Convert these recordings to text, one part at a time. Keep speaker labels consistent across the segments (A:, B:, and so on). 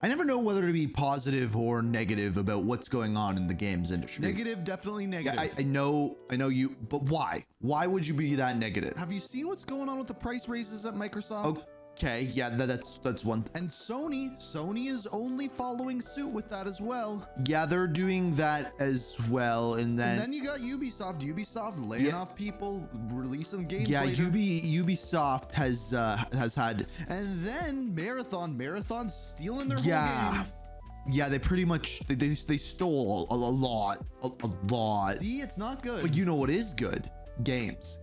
A: I never know whether to be positive or negative about what's going on in the games industry.
B: Negative, definitely negative.
A: Yeah, I know you, but why? Why would you be that negative?
B: Have you seen what's going on with the price raises at Microsoft?
A: Okay, yeah, that's one.
B: And Sony is only following suit with that as well.
A: Yeah, they're doing that as well, and then
B: you got Ubisoft laying off people, releasing games.
A: Yeah,
B: later.
A: Ubisoft has had,
B: and then Marathon stealing their whole game.
A: Yeah, they pretty much they stole a lot.
B: See, it's not good.
A: But you know what is good? Games.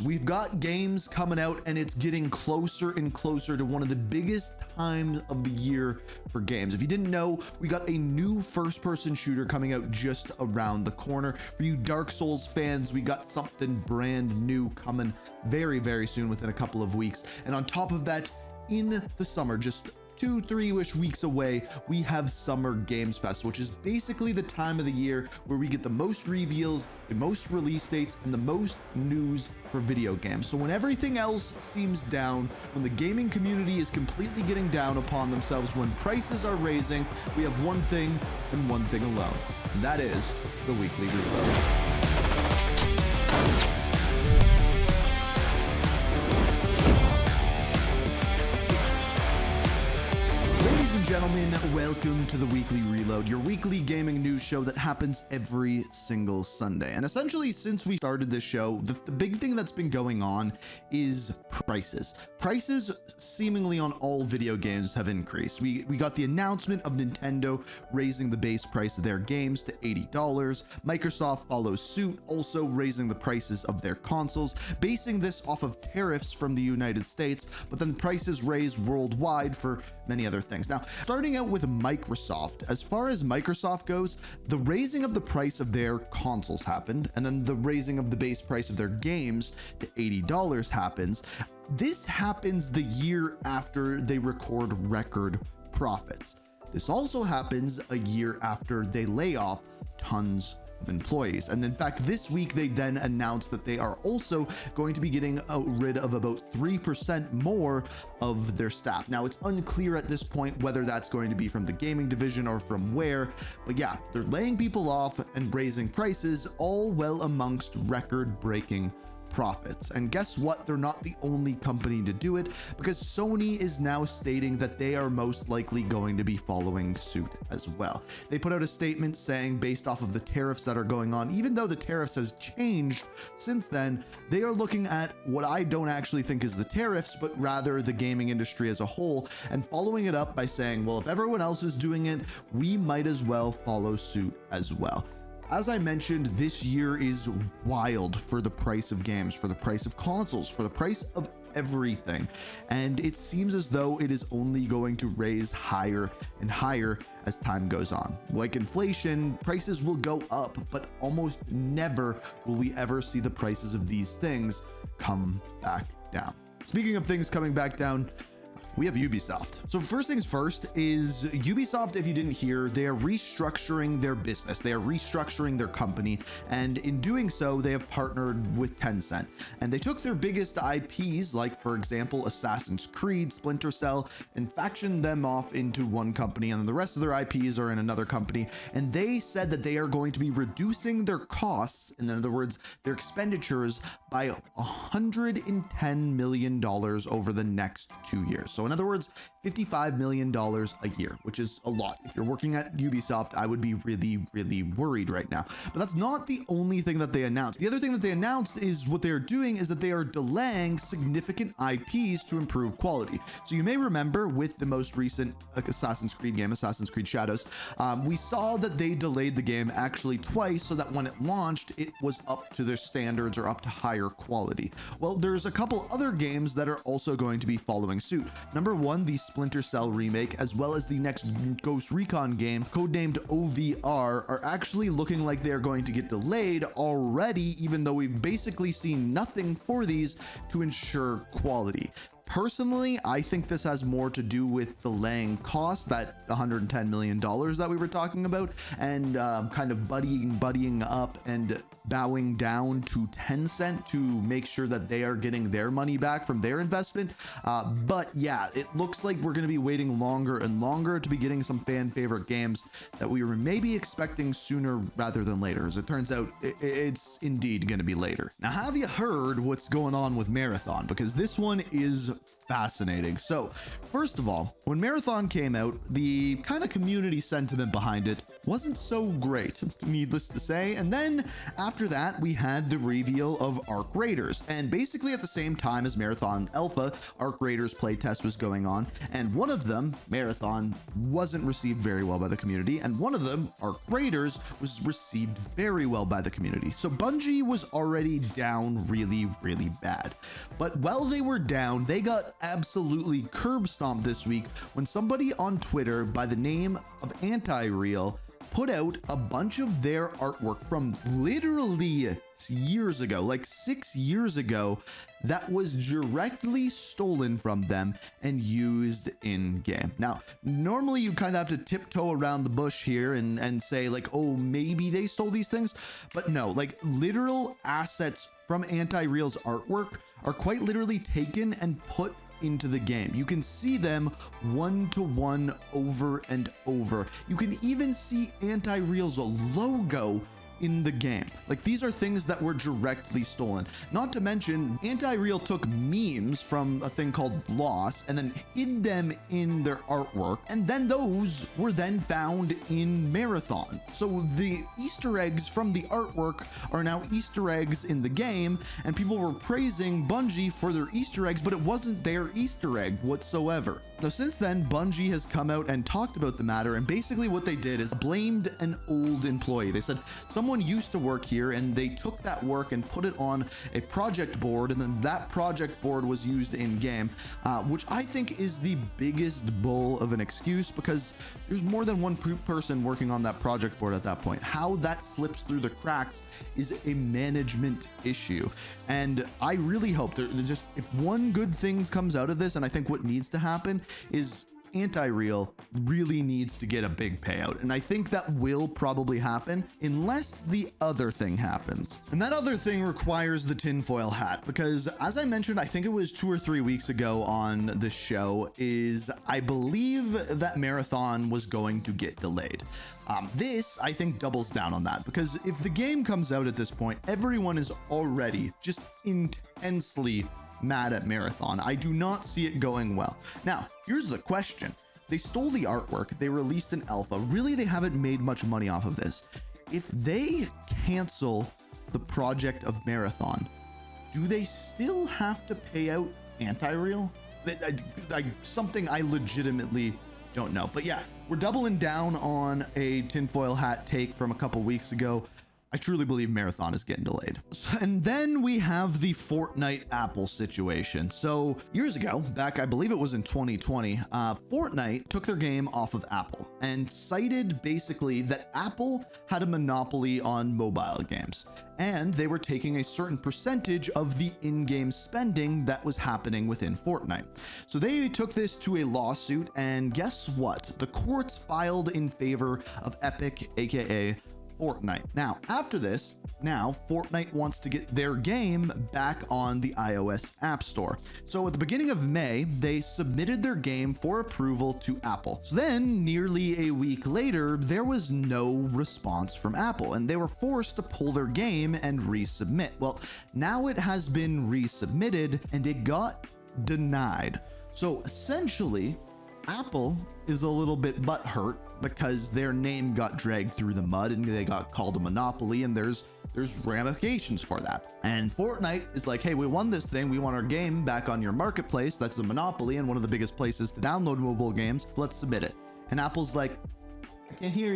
A: We've got games coming out, and it's getting closer and closer to one of the biggest times of the year for games. If you didn't know, we got a new first-person shooter coming out just around the corner. For you Dark Souls fans, we got something brand new coming very, very soon, within a couple of weeks. And on top of that, in the summer, just 2-3-ish weeks away, we have Summer Games Fest, which is basically the time of the year where we get the most reveals, the most release dates, and the most news for video games. So when everything else seems down, when the gaming community is completely getting down upon themselves, when prices are raising, we have one thing and one thing alone, and that is the Weekly Reload. Gentlemen, welcome to the Weekly Reload, your weekly gaming news show that happens every single Sunday. And essentially, since we started this show, the big thing that's been going on is prices. Prices seemingly on all video games have increased. We got the announcement of Nintendo raising the base price of their games to $80. Microsoft follows suit, also raising the prices of their consoles, basing this off of tariffs from the United States, but then prices raised worldwide for many other things. Now, starting out with Microsoft, as far as Microsoft goes, the raising of the price of their consoles happened, and then the raising of the base price of their games to $80 happens. This happens the year after they record record profits. This also happens a year after they lay off tons of employees. And in fact, this week they then announced that they are also going to be getting rid of about 3% more of their staff. Now, it's unclear at this point whether that's going to be from the gaming division or from where, but yeah, they're laying people off and raising prices, all well amongst record-breaking profits. And guess what? They're not the only company to do it, because Sony is now stating that they are most likely going to be following suit as well. They put out a statement saying, based off of the tariffs that are going on, even though the tariffs has changed since then, they are looking at what I don't actually think is the tariffs, but rather the gaming industry as a whole, and following it up by saying, well, if everyone else is doing it, we might as well follow suit as well. As I mentioned, this year is wild for the price of games, for the price of consoles, for the price of everything. And it seems as though it is only going to raise higher and higher as time goes on. Like inflation, prices will go up, but almost never will we ever see the prices of these things come back down. Speaking of things coming back down, we have Ubisoft. So first things first is Ubisoft, if you didn't hear, they are restructuring their business. They are restructuring their company. And in doing so, they have partnered with Tencent. And they took their biggest IPs, like for example, Assassin's Creed, Splinter Cell, and factioned them off into one company. And then the rest of their IPs are in another company. And they said that they are going to be reducing their costs, in other words, their expenditures, by $110 million over the next 2 years. So in other words, $55 million a year, which is a lot. If you're working at Ubisoft, I would be really, really worried right now. But that's not the only thing that they announced. The other thing that they announced is what they're doing is that they are delaying significant IPs to improve quality. So you may remember with the most recent Assassin's Creed game, Assassin's Creed Shadows, we saw that they delayed the game actually twice so that when it launched, it was up to their standards or up to higher quality. Well, there's a couple other games that are also going to be following suit. Number one, the Splinter Cell remake, as well as the next Ghost Recon game, codenamed OVR, are actually looking like they're going to get delayed already, even though we've basically seen nothing for these to ensure quality. Personally, I think this has more to do with delaying cost, that $110 million that we were talking about, and kind of buddying up and bowing down to Tencent to make sure that they are getting their money back from their investment. But yeah, it looks like we're going to be waiting longer and longer to be getting some fan favorite games that we were maybe expecting sooner rather than later. As it turns out, it's indeed going to be later. Now, have you heard what's going on with Marathon? Because this one is fascinating. So first of all, when Marathon came out, the kind of community sentiment behind it wasn't so great, needless to say. And then after that, we had the reveal of Arc Raiders, and basically at the same time as Marathon Alpha, Arc Raiders playtest was going on, and one of them, Marathon, wasn't received very well by the community, and one of them, Arc Raiders, was received very well by the community. So Bungie was already down really bad. But while they were down, they got absolutely curb stomped this week when somebody on Twitter by the name of Anti-Real put out a bunch of their artwork from literally years ago, like 6 years ago, that was directly stolen from them and used in game. Now, normally you kind of have to tiptoe around the bush here and say like, oh, maybe they stole these things, but no, like literal assets from Anti-Real's artwork are quite literally taken and put into the game. You can see them one-to-one over and over. You can even see Anti-Real's logo in the game. Like, these are things that were directly stolen. Not to mention, Anti-Real took memes from a thing called Loss and then hid them in their artwork, and then those were then found in Marathon. So the Easter eggs from the artwork are now Easter eggs in the game, and people were praising Bungie for their Easter eggs, but it wasn't their Easter egg whatsoever. Now, since then, Bungie has come out and talked about the matter, and basically what they did is blamed an old employee. They said someone used to work here and they took that work and put it on a project board, and then that project board was used in game, which I think is the biggest bull of an excuse, because there's more than one person working on that project board at that point. How that slips through the cracks is a management issue, and I really hope there's just, if one good thing comes out of this, and I think what needs to happen is Anti-Real really needs to get a big payout, and I think that will probably happen unless the other thing happens. And that other thing requires the tinfoil hat, because as I mentioned, I think it was 2 or 3 weeks ago on the show, is I believe that Marathon was going to get delayed. This, I think, doubles down on that, because if the game comes out at this point, everyone is already just intensely mad at Marathon. I do not see it going well. Now, here's the question. They stole the artwork, they released an alpha. Really, they haven't made much money off of this. If they cancel the project of Marathon, do they still have to pay out Anti-Real? Something I legitimately don't know. But yeah, we're doubling down on a tinfoil hat take from a couple weeks ago. I truly believe Marathon is getting delayed. And then we have the Fortnite Apple situation. So years ago, back, I believe it was in 2020, Fortnite took their game off of Apple and cited basically that Apple had a monopoly on mobile games, and they were taking a certain percentage of the in-game spending that was happening within Fortnite. So they took this to a lawsuit, and guess what? The courts filed in favor of Epic, aka Fortnite. Now, after this, Fortnite wants to get their game back on the iOS App Store. So at the beginning of May, they submitted their game for approval to Apple. So then, nearly a week later, there was no response from Apple, and they were forced to pull their game and resubmit. Well, now it has been resubmitted, and it got denied. So essentially, Apple is a little bit butthurt because their name got dragged through the mud and they got called a monopoly, and there's ramifications for that. And Fortnite is like, hey, we won this thing, we want our game back on your marketplace, that's a monopoly and one of the biggest places to download mobile games, let's submit it. And Apple's like, I can't hear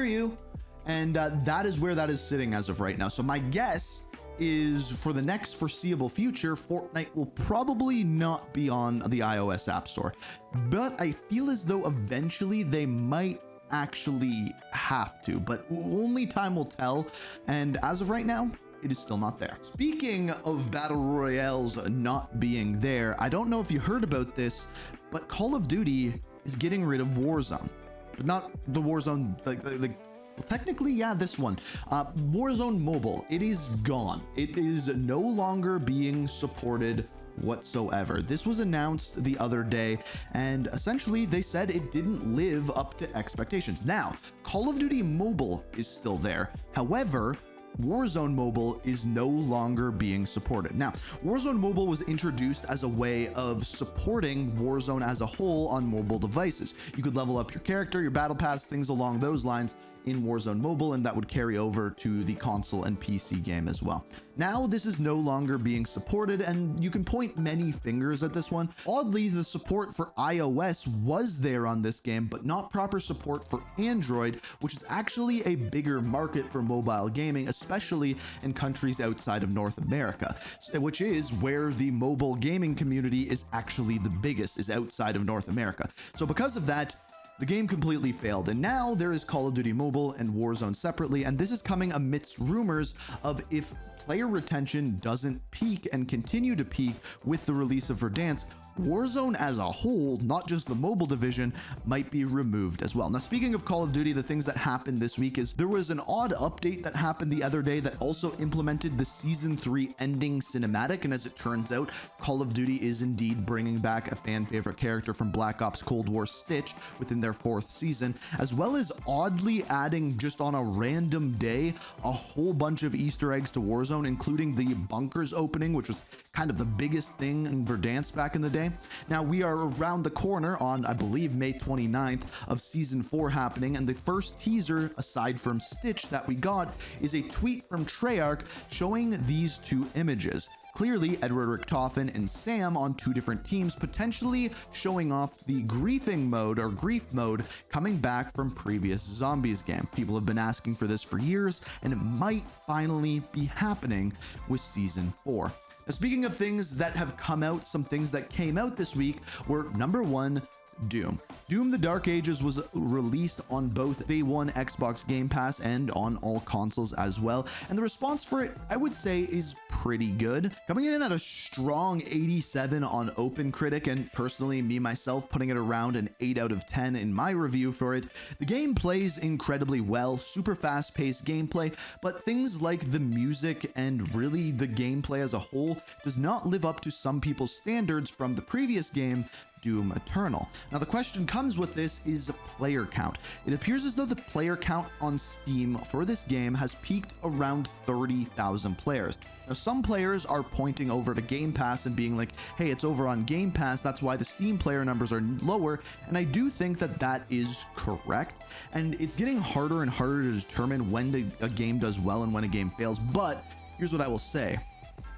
A: you, and that is where that is sitting as of right now. So my guess is for the next foreseeable future, Fortnite will probably not be on the iOS App Store, but I feel as though eventually they might actually have to, but only time will tell. And as of right now, it is still not there. Speaking of battle royales not being there, I don't know if you heard about this, but Call of Duty is getting rid of Warzone. But not the Warzone, well, technically, yeah, this one. Warzone Mobile, it is gone. It is no longer being supported whatsoever. This was announced the other day, and essentially they said it didn't live up to expectations. Now, Call of Duty Mobile is still there. However, Warzone Mobile is no longer being supported. Now, Warzone Mobile was introduced as a way of supporting Warzone as a whole on mobile devices. You could level up your character, your battle pass, things along those lines in Warzone Mobile, and that would carry over to the console and PC game as well. Now, this is no longer being supported, and you can point many fingers at this one. Oddly, the support for iOS was there on this game, but not proper support for Android, which is actually a bigger market for mobile gaming, especially in countries outside of North America, which is where the mobile gaming community is actually the biggest, is outside of North America. So because of that, the game completely failed, and now there is Call of Duty Mobile and Warzone separately, and this is coming amidst rumors of if player retention doesn't peak and continue to peak with the release of Verdansk, Warzone as a whole, not just the mobile division, might be removed as well. Now, speaking of Call of Duty, the things that happened this week is there was an odd update that happened the other day that also implemented the Season 3 ending cinematic, and as it turns out, Call of Duty is indeed bringing back a fan favorite character from Black Ops Cold War, Stitch, within their 4th season, as well as oddly adding just on a random day a whole bunch of Easter eggs to Warzone, including the bunkers opening, which was kind of the biggest thing in Verdansk back in the day. Now, we are around the corner on, I believe, May 29th of Season 4 happening, and the first teaser, aside from Stitch, that we got is a tweet from Treyarch showing these two images. Clearly, Edward Richtofen and Sam on two different teams, potentially showing off the griefing mode or grief mode coming back from previous Zombies game. People have been asking for this for years, and it might finally be happening with Season 4. Now, speaking of things that have come out, some things that came out this week were number one, Doom. Doom the Dark Ages was released on both day one Xbox Game Pass and on all consoles as well, and the response for it, I would say, is pretty good. Coming in at a strong 87 on OpenCritic, and personally, me myself, putting it around an 8 out of 10 in my review for it. The game plays incredibly well, super fast-paced gameplay, but things like the music and really the gameplay as a whole does not live up to some people's standards from the previous game, Doom Eternal. Now, the question comes with this is player count. It appears as though the player count on Steam for this game has peaked around 30,000 players. Now, some players are pointing over to Game Pass and being like, hey, it's over on Game Pass, that's why the Steam player numbers are lower, and I do think that that is correct, and it's getting harder and harder to determine when a game does well and when a game fails, but here's what I will say.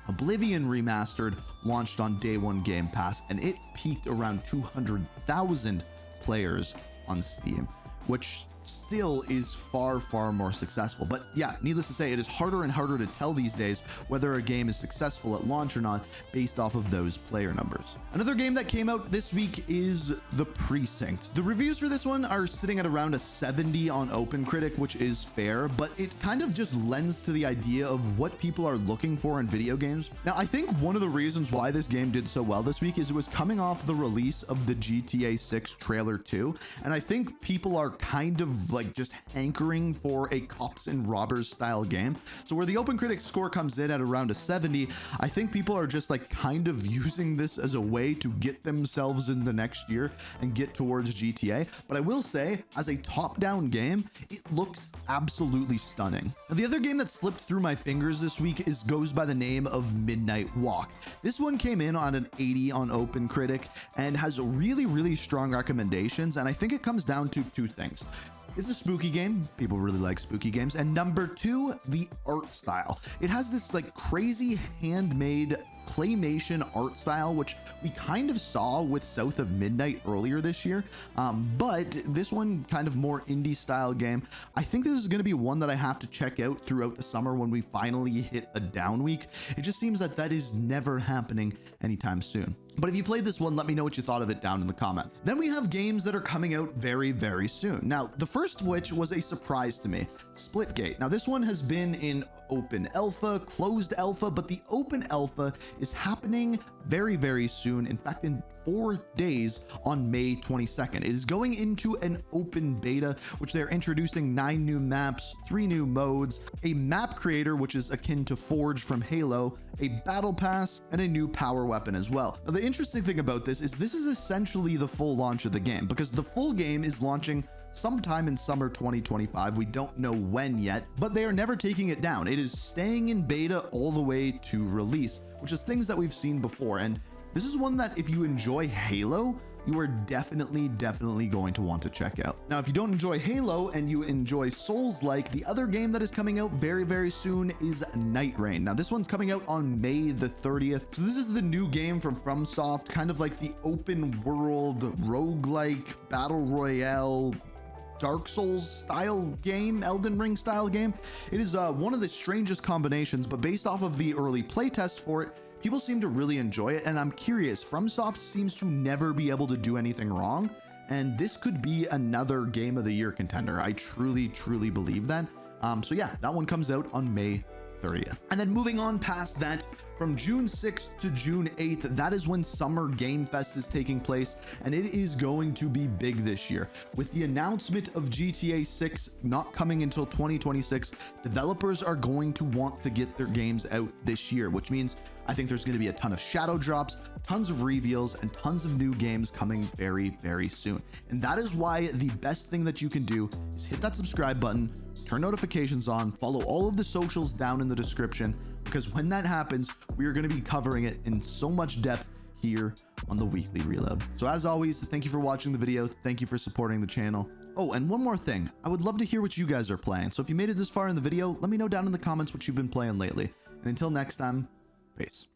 A: Oblivion Remastered launched on day one Game Pass, and it peaked around 200,000 players on Steam, which still is far, far more successful. But yeah, needless to say, it is harder and harder to tell these days whether a game is successful at launch or not based off of those player numbers. Another game that came out this week is The Precinct. The reviews for this one are sitting at around a 70 on OpenCritic, which is fair, but it kind of just lends to the idea of what people are looking for in video games. Now, I think one of the reasons why this game did so well this week is it was coming off the release of the GTA 6 trailer 2, and I think people are kind of like just hankering for a cops and robbers style game. So where the OpenCritic score comes in at around a 70, I think people are just like kind of using this as a way to get themselves in the next year and get towards GTA. But I will say, as a top-down game, it looks absolutely stunning. Now, the other game that slipped through my fingers this week goes by the name of Midnight Walk. This one came in on an 80 on OpenCritic and has really, really strong recommendations, and I think it comes down to two things. It's a spooky game. People really like spooky games. And number two, the art style. It has this like crazy handmade claymation art style, which we kind of saw with South of Midnight earlier this year. But this one kind of more indie style game. I think this is going to be one that I have to check out throughout the summer when we finally hit a down week. It just seems that that is never happening anytime soon. But if you played this one, let me know what you thought of it down in the comments. Then we have games that are coming out very, very soon. Now, the first of which was a surprise to me, Splitgate. Now, this one has been in open alpha, closed alpha, but the open alpha is happening very, very soon. In fact, in 4 days on May 22nd. It is going into an open beta, which they're introducing 9 new maps, 3 new modes, a map creator, which is akin to Forge from Halo, a battle pass, and a new power weapon as well. Now, the interesting thing about this is essentially the full launch of the game, because the full game is launching sometime in summer 2025. We don't know when yet, but they are never taking it down. It is staying in beta all the way to release, which is things that we've seen before. And this is one that if you enjoy Halo, you are definitely going to want to check out. Now, if you don't enjoy Halo and you enjoy Souls-like, the other game that is coming out very, very soon is Nightreign. Now, this one's coming out on May the 30th. So this is the new game from FromSoft, kind of like the open world, roguelike, battle royale, Dark Souls style game, Elden Ring style game. It is one of the strangest combinations, but based off of the early playtest for it, people seem to really enjoy it, and I'm curious. FromSoft seems to never be able to do anything wrong, and this could be another Game of the Year contender. I truly believe that. So yeah, that one comes out on May 30th. And then moving on past that, from June 6th to June 8th, that is when Summer Game Fest is taking place, and it is going to be big this year. With the announcement of GTA 6 not coming until 2026, developers are going to want to get their games out this year, which means I think there's going to be a ton of shadow drops, tons of reveals, and tons of new games coming very, very soon. And that is why the best thing that you can do is hit that subscribe button, turn notifications on, follow all of the socials down in the description, because when that happens, we are going to be covering it in so much depth here on the Weekly Reload. So as always, thank you for watching the video. Thank you for supporting the channel. Oh, and one more thing. I would love to hear what you guys are playing. So if you made it this far in the video, let me know down in the comments what you've been playing lately. And until next time, peace.